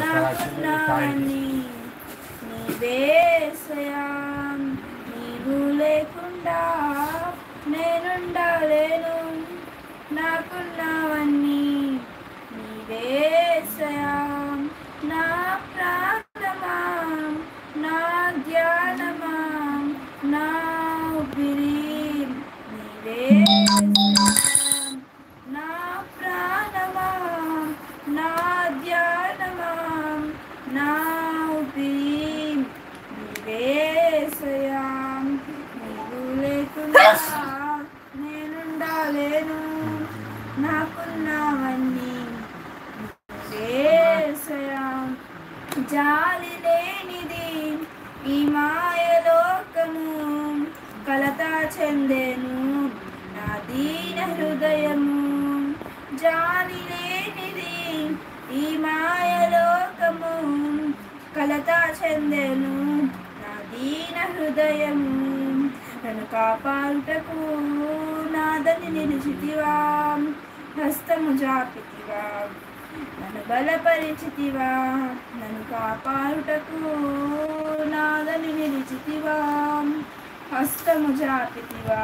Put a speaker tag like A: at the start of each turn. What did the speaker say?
A: నాకున్నావన్నీ నీవేసయా. నీవు లేకుండా నేనుండలేను. నాకున్నావన్నీ నీవేసయా. నా ప్రాణమా, నా ధ్యానమా, నా ఊపిరి నీవేసయా. నా ప్రాణమా, నా ధ్యానమా, నా ఊపిరి నీవేసయా. నీవు లేకుండా నేనుండలేను. నాకున్నావన్నీ నీవేసయా. జాలి లేనిది ఈ మాయలోకము, కలత చెందెను నా దీన హృదయము. జాలి లేనిది ఈ మాయలోకము, కలత చెందెను నా దీన హృదయము. నన్ను కాపాడుటకు నాదని నిలిచితివా. హస్తము జాపితివా, నన్ను బలపరిచితివా. నన్ను కాపాడుటకు నాదని నిలిచితివా. హస్తము జాపితివా.